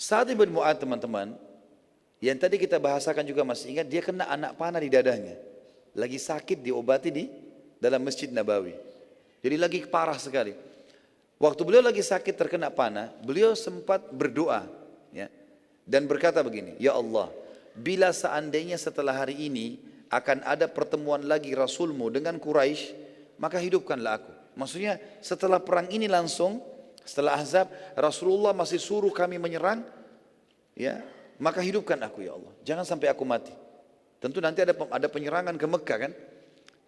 Sa'ad bin Mu'adz teman-teman, yang tadi kita bahasakan juga masih ingat, dia kena anak panah di dadanya. Lagi sakit diobati di dalam Masjid Nabawi. Jadi lagi parah sekali. Waktu beliau lagi sakit terkena panah, beliau sempat berdoa, ya, dan berkata begini, Ya Allah, bila seandainya setelah hari ini akan ada pertemuan lagi Rasulmu dengan Quraisy, maka hidupkanlah aku. Maksudnya setelah perang ini langsung, setelah Ahzab, Rasulullah masih suruh kami menyerang, ya, maka hidupkan aku ya Allah. Jangan sampai aku mati. Tentu nanti ada penyerangan ke Mekah kan.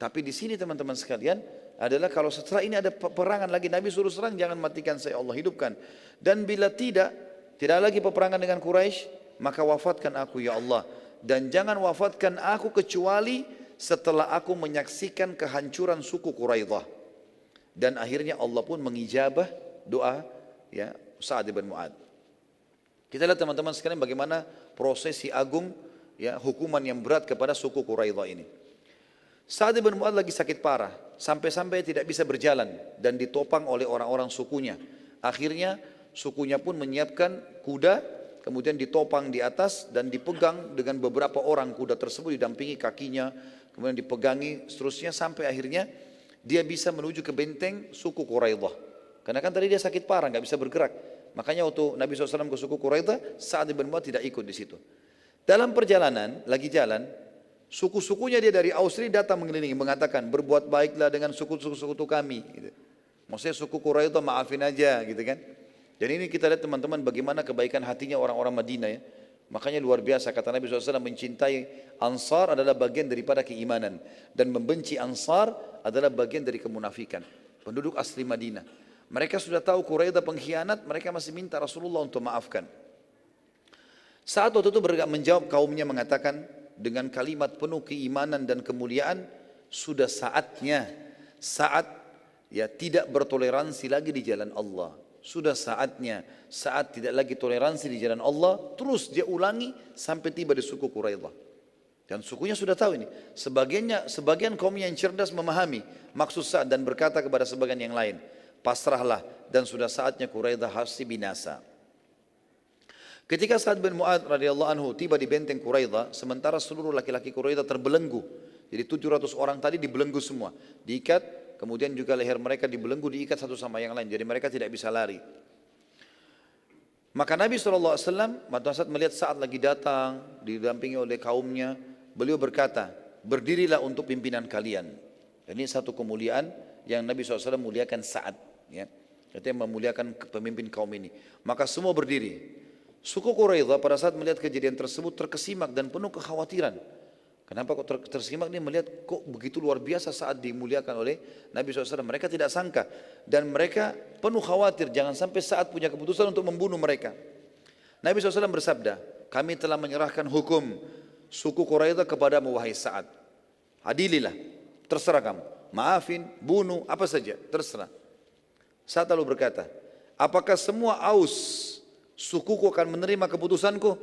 Tapi di sini teman-teman sekalian adalah kalau setelah ini ada peperangan lagi, Nabi suruh serang, jangan matikan saya Allah, hidupkan. Dan bila tidak lagi peperangan dengan Quraisy, maka wafatkan aku ya Allah. Dan jangan wafatkan aku kecuali setelah aku menyaksikan kehancuran suku Quraidah. Dan akhirnya Allah pun mengijabah doa ya Sa'ad bin Mu'adz. Kita lihat teman-teman sekalian bagaimana prosesi agung ya hukuman yang berat kepada suku Quraidah ini. Sa'ad bin Mu'adz lagi sakit parah, sampai-sampai tidak bisa berjalan dan ditopang oleh orang-orang sukunya. Akhirnya sukunya pun menyiapkan kuda, kemudian ditopang di atas dan dipegang dengan beberapa orang. Kuda tersebut didampingi kakinya, kemudian dipegangi seterusnya sampai akhirnya dia bisa menuju ke benteng suku Quraidah. Karena kan tadi dia sakit parah, nggak bisa bergerak. Makanya waktu Nabi SAW ke suku Quraidah, Sa'ad bin Mu'adz tidak ikut di situ. Dalam perjalanan, lagi jalan, suku-sukunya dia dari Ausri datang mengelilingi, mengatakan, berbuat baiklah dengan suku-suku kami. Gitu. Maksudnya suku Quraidah maafin aja, gitu kan. Dan ini kita lihat teman-teman bagaimana kebaikan hatinya orang-orang Madinah ya. Makanya luar biasa kata Nabi SAW, mencintai Ansar adalah bagian daripada keimanan. Dan membenci Ansar adalah bagian dari kemunafikan. Penduduk asli Madinah. Mereka sudah tahu Quraidah pengkhianat, mereka masih minta Rasulullah untuk maafkan. Saat waktu itu menjawab kaumnya mengatakan dengan kalimat penuh keimanan dan kemuliaan, sudah saatnya saat ya tidak bertoleransi lagi di jalan Allah. Sudah saatnya saat tidak lagi toleransi di jalan Allah. Terus dia ulangi sampai tiba di suku Quraidah. Dan sukunya sudah tahu ini. Sebagian kaum yang cerdas memahami maksud Sa'ad dan berkata kepada sebagian yang lain, pasrahlah dan sudah saatnya Quraidah harus binasa. Ketika Sa'ad bin Mu'adz radhiyallahu anhu tiba di benteng Quraidah, sementara seluruh laki-laki Quraidah terbelenggu. Jadi 700 orang tadi dibelenggu semua, diikat, kemudian juga leher mereka dibelenggu, diikat satu sama yang lain. Jadi mereka tidak bisa lari. Maka Nabi SAW pada saat melihat Sa'ad lagi datang, didampingi oleh kaumnya, beliau berkata, berdirilah untuk pimpinan kalian. Dan ini satu kemuliaan yang Nabi SAW muliakan Sa'ad. Ya. Katanya memuliakan pemimpin kaum ini. Maka semua berdiri. Suku Quraidah pada saat melihat kejadian tersebut terkesimak dan penuh kekhawatiran. Kenapa kok tersimak? Dia melihat kok begitu luar biasa saat dimuliakan oleh Nabi SAW. Mereka tidak sangka dan mereka penuh khawatir jangan sampai saat punya keputusan untuk membunuh mereka. Nabi SAW bersabda, kami telah menyerahkan hukum suku Quraidah kepadamu wahai Sa'ad. Adililah, terserah kamu. Maafin, bunuh, apa saja, terserah. Sa'ad lalu berkata, apakah semua Aus sukuku akan menerima keputusanku?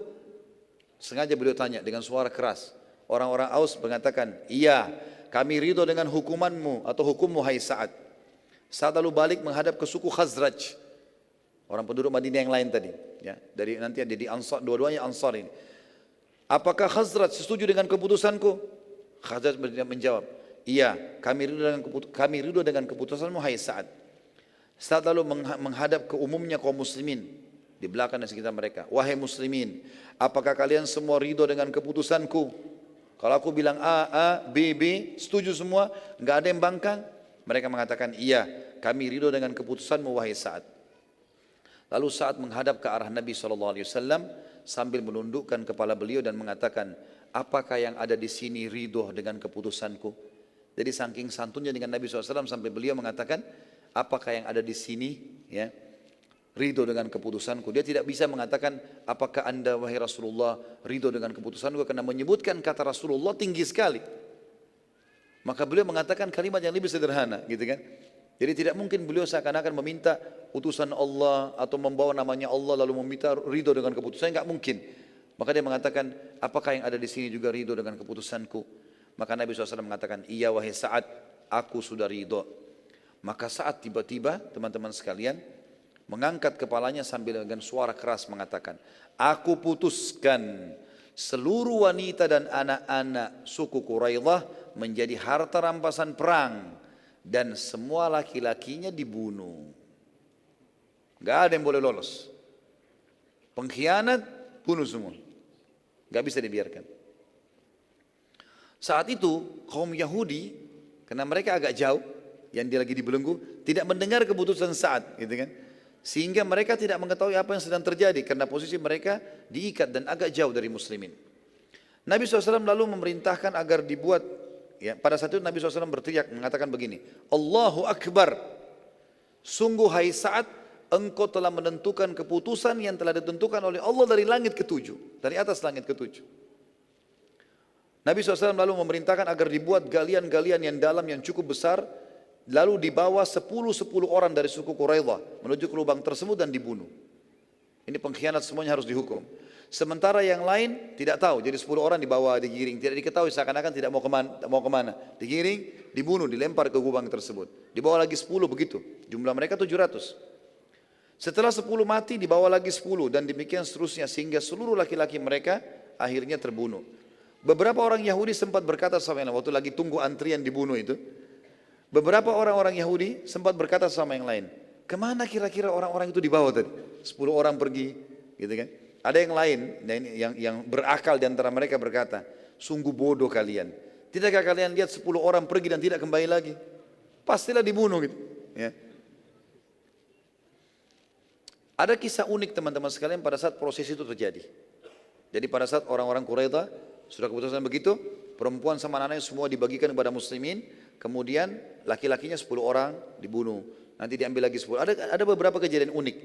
Sengaja beliau tanya dengan suara keras. Orang-orang Aus mengatakan, iya, kami ridho dengan hukumanmu atau hukummu hai Sa'ad. Sa'ad lalu balik menghadap ke suku Khazraj, orang penduduk Madinah yang lain tadi. Ya, dari nanti ada di Ansar, dua-duanya Ansar ini. Apakah Khazraj setuju dengan keputusanku? Khazraj menjawab, iya, kami ridho dengan keputusanmu hai Sa'ad. Sa'ad lalu menghadap ke umumnya kaum muslimin di belakang dan sekitar mereka. Wahai muslimin, apakah kalian semua ridho dengan keputusanku? Kalau aku bilang A, B, setuju semua, enggak ada yang bangkang? Mereka mengatakan, iya, kami ridho dengan keputusanmu wahai Sa'ad. Lalu Sa'ad menghadap ke arah Nabi SAW sambil menundukkan kepala beliau dan mengatakan, apakah yang ada di sini ridho dengan keputusanku? Jadi saking santunnya dengan Nabi SAW sampai beliau mengatakan, apakah yang ada di sini ya ridho dengan keputusanku. Dia tidak bisa mengatakan apakah anda wahai Rasulullah ridho dengan keputusanku, karena menyebutkan kata Rasulullah tinggi sekali. Maka beliau mengatakan kalimat yang lebih sederhana gitu kan. Jadi tidak mungkin beliau seakan-akan meminta utusan Allah atau membawa namanya Allah lalu meminta ridho dengan keputusan, enggak mungkin. Maka dia mengatakan apakah yang ada di sini juga ridho dengan keputusanku? Maka Nabi SAW mengatakan, iya wahai Sa'ad, aku sudah ridho. Maka saat tiba-tiba teman-teman sekalian, mengangkat kepalanya sambil dengan suara keras mengatakan, aku putuskan seluruh wanita dan anak-anak suku Quraidah menjadi harta rampasan perang dan semua laki-lakinya dibunuh. Gak ada yang boleh lolos. Pengkhianat, bunuh semua. Gak bisa dibiarkan. Saat itu kaum Yahudi, karena mereka agak jauh, yang dia lagi dibelenggu, tidak mendengar keputusan Sa'ad, gitu kan? Sehingga mereka tidak mengetahui apa yang sedang terjadi, karena posisi mereka diikat dan agak jauh dari muslimin. Nabi SAW lalu memerintahkan agar dibuat, ya, pada saat itu Nabi SAW berteriak mengatakan begini, Allahu Akbar, sungguh hai Sa'ad, engkau telah menentukan keputusan yang telah ditentukan oleh Allah dari langit ketujuh, dari atas langit ketujuh. Nabi SAW lalu memerintahkan agar dibuat galian-galian yang dalam yang cukup besar, lalu dibawa 10 orang dari suku Quraidah menuju ke lubang tersebut dan dibunuh. Ini pengkhianat, semuanya harus dihukum. Sementara yang lain tidak tahu, jadi 10 orang dibawa, digiring, tidak diketahui, seakan-akan tidak mau kemana. Digiring, dibunuh, dilempar ke lubang tersebut. Dibawa lagi 10 begitu, jumlah mereka 700. Setelah 10 mati dibawa lagi 10 dan demikian seterusnya sehingga seluruh laki-laki mereka akhirnya terbunuh. Beberapa orang Yahudi sempat berkata sama yang lain, waktu lagi tunggu antrian dibunuh itu, beberapa orang-orang Yahudi sempat berkata sama yang lain, kemana kira-kira orang-orang itu dibawa tadi? 10 orang pergi, gitu kan? Ada yang lain yang berakal di antara mereka berkata, sungguh bodoh kalian. Tidakkah kalian lihat 10 orang pergi dan tidak kembali lagi? Pastilah dibunuh gitu. Ya. Ada kisah unik teman-teman sekalian pada saat proses itu terjadi. Jadi pada saat orang-orang Quraidah sudah keputusan begitu, perempuan sama anak-anaknya semua dibagikan kepada muslimin, kemudian laki-lakinya 10 orang dibunuh, nanti diambil lagi 10. Ada beberapa kejadian unik.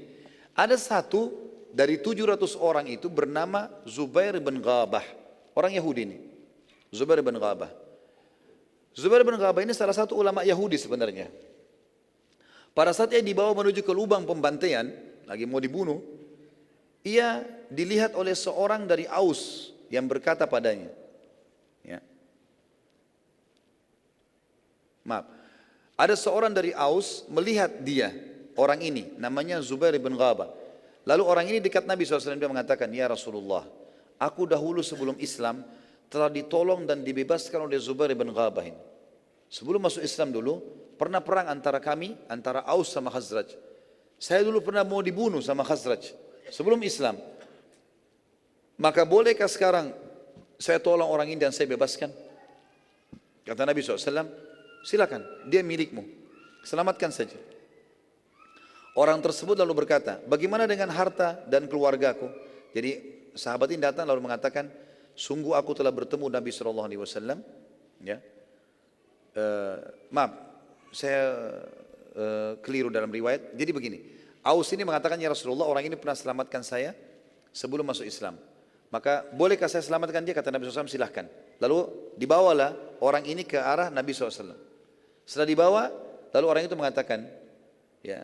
Ada satu dari 700 orang itu bernama Zubair bin Ghabah, orang Yahudi ini. Zubair bin Ghabah. Zubair bin Ghabah ini salah satu ulama Yahudi sebenarnya. Pada saat ia dibawa menuju ke lubang pembantaian, lagi mau dibunuh, ia dilihat oleh seorang dari Aus yang berkata padanya, ya. Maaf, ada seorang dari Aus melihat dia, orang ini, namanya Zubair bin Ghabah. Lalu orang ini dekat Nabi SAW, dia mengatakan, ya Rasulullah, aku dahulu sebelum Islam telah ditolong dan dibebaskan oleh Zubair bin Ghabah ini. Sebelum masuk Islam dulu, pernah perang antara kami, antara Aus sama Khazraj. Saya dulu pernah mau dibunuh sama Khazraj sebelum Islam. Maka bolehkah sekarang saya tolong orang ini dan saya bebaskan? Kata Nabi SAW, silakan, dia milikmu, selamatkan saja. Orang tersebut lalu berkata, bagaimana dengan harta dan keluargaku? Jadi sahabat ini datang lalu mengatakan, sungguh aku telah bertemu Nabi SAW. Ya, maaf, saya keliru dalam riwayat. Jadi begini, Aus ini mengatakan, ya Rasulullah, orang ini pernah selamatkan saya sebelum masuk Islam. Maka bolehkah saya selamatkan dia? Kata Nabi SAW, silahkan. Lalu dibawalah orang ini ke arah Nabi SAW. Setelah dibawa, lalu orang itu mengatakan, ya,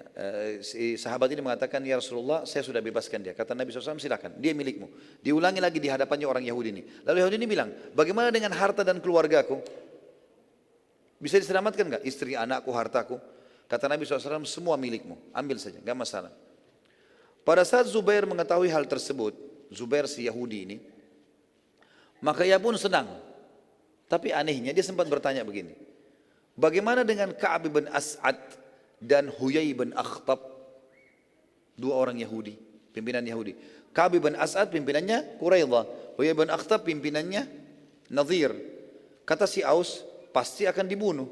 si sahabat ini mengatakan, ya Rasulullah, saya sudah bebaskan dia. Kata Nabi SAW, silahkan, dia milikmu. Diulangi lagi di hadapannya orang Yahudi ini. Lalu Yahudi ini bilang, bagaimana dengan harta dan keluargaku? Bisa diselamatkan enggak? Istri, anakku, hartaku? Kata Nabi SAW, semua milikmu, ambil saja, enggak masalah. Pada saat Zubair mengetahui hal tersebut, Zubair si Yahudi ini, maka ia pun senang. Tapi anehnya dia sempat bertanya begini, bagaimana dengan Ka'ab bin As'ad dan Huyai bin Akhtab, dua orang Yahudi, pimpinan Yahudi. Ka'ab bin As'ad pimpinannya Quraidah, Huyai bin Akhtab pimpinannya Nadhir. Kata si Aus, pasti akan dibunuh.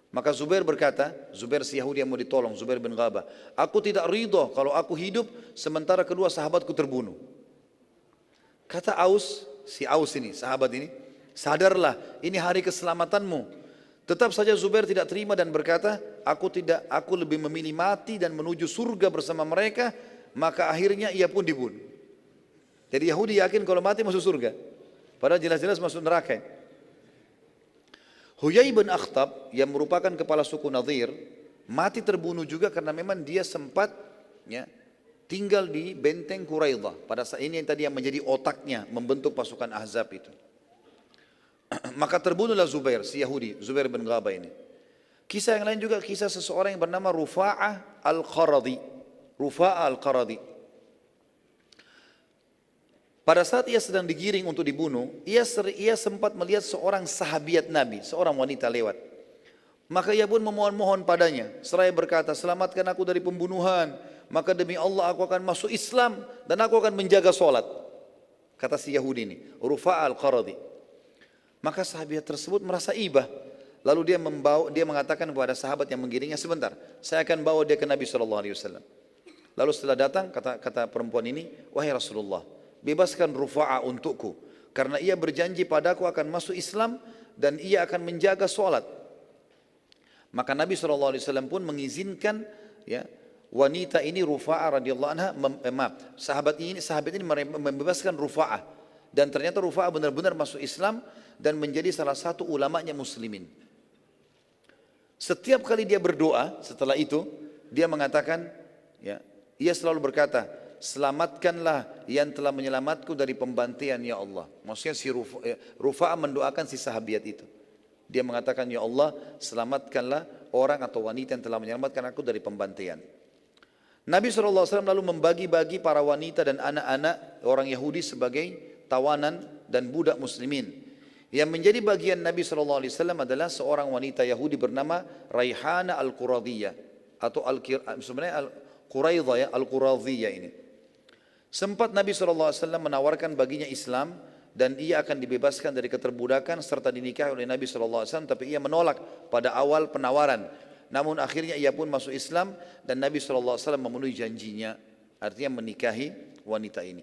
Maka Zubair berkata, Zubair si Yahudi yang mau ditolong, Zubair bin Ghabah, aku tidak ridho kalau aku hidup sementara kedua sahabatku terbunuh. Kata Aus, si Aus ini, sahabat ini, sadarlah ini hari keselamatanmu. Tetap saja Zubair tidak terima dan berkata, aku lebih memilih mati dan menuju surga bersama mereka. Maka akhirnya ia pun dibunuh. Jadi Yahudi yakin kalau mati masuk surga, padahal jelas-jelas masuk neraka. Huyai bin Akhtab yang merupakan kepala suku Nadhir mati terbunuh juga karena memang dia sempat, ya, tinggal di benteng Quraidah. Pada saat ini yang tadi yang menjadi otaknya membentuk pasukan Ahzab itu. Maka terbunuhlah Zubair si Yahudi, Zubair bin Ghabah ini. Kisah yang lain juga kisah seseorang yang bernama Rufa'ah al-Qaradi. Rufa'a al-Qaradi. Pada saat ia sedang digiring untuk dibunuh, ia sempat melihat seorang sahabiat Nabi, seorang wanita lewat. Maka ia pun memohon-mohon padanya, seraya berkata, selamatkan aku dari pembunuhan, maka demi Allah aku akan masuk Islam dan aku akan menjaga solat. Kata si Yahudi ini, Rufa'a al-Qaradi. Maka sahabat tersebut merasa ibah. Lalu dia mengatakan kepada sahabat yang menggiringnya, sebentar, saya akan bawa dia ke Nabi SAW. Lalu setelah datang, kata perempuan ini, wahai Rasulullah, bebaskan Rufa'a untukku, karena ia berjanji padaku akan masuk Islam dan ia akan menjaga solat. Maka Nabi SAW pun mengizinkan ya, wanita ini Rufa'ah radhiyallahu anha, sahabat ini membebaskan Rufa'ah. Dan ternyata Rufa'ah benar-benar masuk Islam dan menjadi salah satu ulamanya muslimin. Setiap kali dia berdoa setelah itu, dia mengatakan, ya, ia selalu berkata, selamatkanlah yang telah menyelamatku dari pembantian ya Allah. Maksudnya si Rufa'ah mendoakan si sahabiat itu. Dia mengatakan, ya Allah, selamatkanlah orang atau wanita yang telah menyelamatkan aku dari pembantaian. Nabi SAW lalu membagi-bagi para wanita dan anak-anak orang Yahudi sebagai tawanan dan budak muslimin. Yang menjadi bagian Nabi SAW adalah seorang wanita Yahudi bernama Raihana al-Quradiyah. Atau sebenarnya Al-Quraidah ya, Al-Quradiyah ini. Sempat Nabi SAW menawarkan baginya Islam, dan ia akan dibebaskan dari keterbudakan serta dinikahi oleh Nabi SAW, tapi ia menolak pada awal penawaran. Namun akhirnya ia pun masuk Islam dan Nabi SAW memenuhi janjinya, artinya menikahi wanita ini.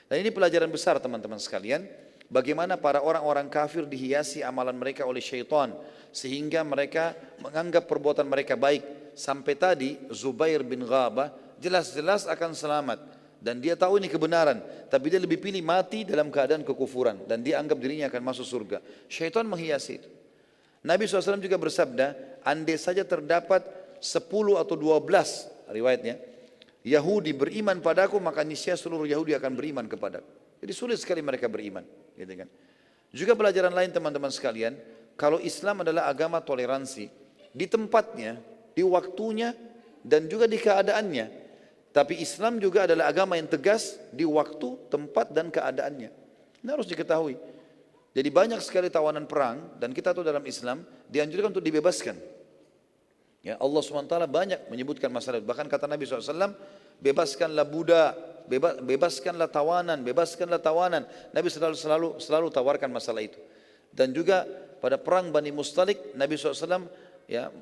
Dan ini pelajaran besar teman-teman sekalian, bagaimana para orang-orang kafir dihiasi amalan mereka oleh syaitan, sehingga mereka menganggap perbuatan mereka baik. Sampai tadi Zubair bin Ghabah jelas-jelas akan selamat, dan dia tahu ini kebenaran, tapi dia lebih pilih mati dalam keadaan kekufuran, dan dia anggap dirinya akan masuk surga. Syaitan menghiasi itu. Nabi SAW juga bersabda, andai saja terdapat 10 atau 12 riwayatnya, Yahudi beriman padaku, maka niscaya seluruh Yahudi akan beriman kepadaku. Jadi sulit sekali mereka beriman. Gitu kan. Juga pelajaran lain teman-teman sekalian, kalau Islam adalah agama toleransi, di tempatnya, di waktunya, dan juga di keadaannya. Tapi Islam juga adalah agama yang tegas di waktu, tempat, dan keadaannya. Ini harus diketahui. Jadi banyak sekali tawanan perang, dan kita tahu dalam Islam dianjurkan untuk dibebaskan. Ya, Allah SWT banyak menyebutkan masalah itu. Bahkan kata Nabi SAW, bebaskanlah budak, bebaskanlah tawanan, bebaskanlah tawanan. Nabi selalu tawarkan masalah itu. Dan juga pada perang Bani Mustalik, Nabi SAW ya,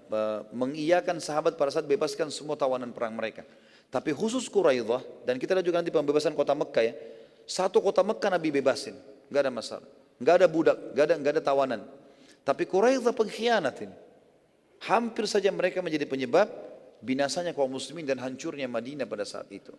mengiyakan sahabat pada saat bebaskan semua tawanan perang mereka. Tapi khusus Quraidah, dan kita lihat juga nanti pembebasan kota Mekah ya, satu kota Mekah Nabi bebasin, nggak ada masalah, nggak ada budak, nggak ada tawanan. Tapi Quraidah pengkhianat ini, hampir saja mereka menjadi penyebab binasanya kaum muslimin dan hancurnya Madinah pada saat itu.